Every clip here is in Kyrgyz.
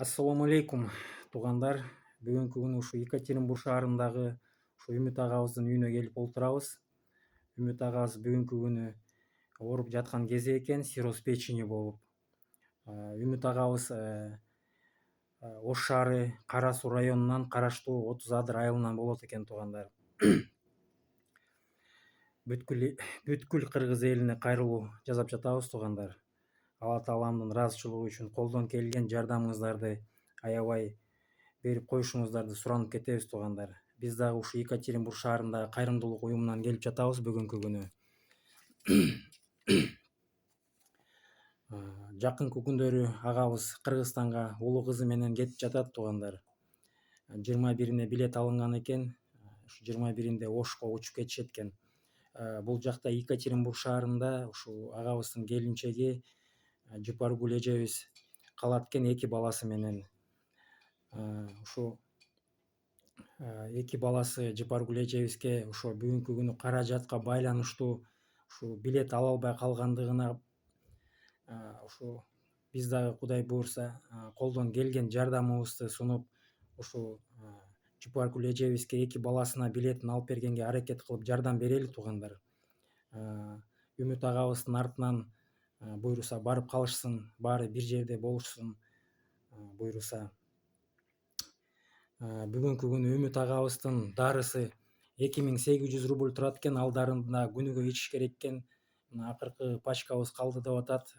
Ассаламу алейкум, туугандар. Бүгүнкү күнү ушу Екатеринбург шаарындагы ушу Үмүт агабыздын үйүнө келип олтурабыз. Үмүт агабыз бүгүнкү күнү ооруп жаткан кези экен, цирроз печени болуп. Үмүт агабыз Ош шаары Кара Суу районунан караштуу 30 Адыр айылынан болот экен, туугандар. Бүткүл кыргыз элине кайрылуу жасап жатабыз, туугандар. Алла Тааламдын ыраазычылыгы үчүн колдон келген жардамыңыздарды аябай берип коюшуңуздарды суранып кетебиз, туугандар. Биз дагы ушу Екатеринбург шаарындагы кайрымдуулук уюмунан келип жатабыз бүгүнкү күнү. Жакынкы күндөрү агабыз Кыргызстанга улуу кызы менен кетип жатат, туугандар. 21-ине билет алынган экен. Ушу 21-инде Ошко учуп кетишет экен. Бул жакта Екатеринбург шаарында ушу агабыздын келинчеги Жыпаргүл эжебиз калат экен 2 баласы менен. Ушу 2 баласы Жыпаргүл эжебизге ошо бүгүнкү күнү каражатка байланыштуу ушу билет ала албай калгандыгына ушу биз дагы Кудай буйрса колдон келген жардамыбызды сунуп ушу Жыпаргүл эжебизге 2 баласына билетин алып бергенге аракет кылып жардам берели, туугандар. Үмүт агабыздын артынан буйруса барып калышсын, баары бир жерде болушсын буйруса. Бүгүнкү күнү Үмүт агабыздын дарысы 2800 рубль турат экен, ал дарыны күнүгө ичиш керек экен. Мына акыркы пачкабыз калды деп атат.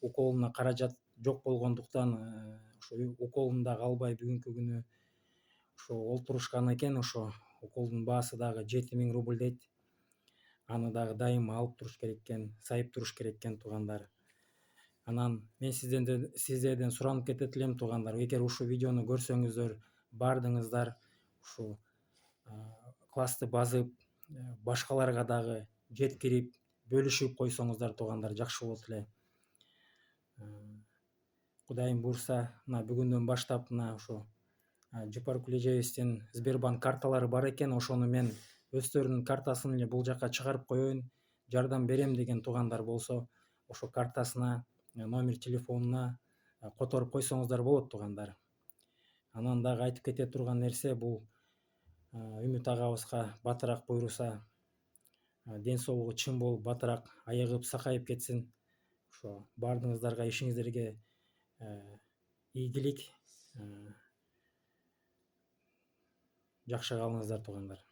Уколуна каражат жок болгондуктан ошо уколун дагы албай бүгүнкү күнү ошо олтурушкан экен. Ошо уколдун баасы дагы 7000 рубль дейт. Аны дагы дайыма алып туруш керек экен, сайып туруш керек экен, туугандар. Анан мен сиздерден суранып кетет элем, туугандар. Эгер ушул видеону көрсөңүздөр, баардыгыңыздар ушу классты базып, башкаларга дагы жеткирип, бөлүшүп койсоңуздар, туугандар, жакшы болот эле. Кудайым буйрса, мына бүгүндөн баштап мына ушу Жыпаргүл эжебиздин Сбербанк карталары бар экен. Ошону мен өздөрүнүн картасын эле бул жака чыгарып коеюн. Жардам берем деген туугандар болсо, ошо картасына, номер телефонуна которуп койсоңуздар болот, туугандар. Анан дагы айтып кете турган нерсе, бул Үмүт агабызга батыраак буйруса, ден соолугу чың болуп, батыраак айыгып, сакайып кетсин. Ошо баардыгыңыздарга, ишиңиздерге ийгилик, жакшы калыңыздар, туугандар.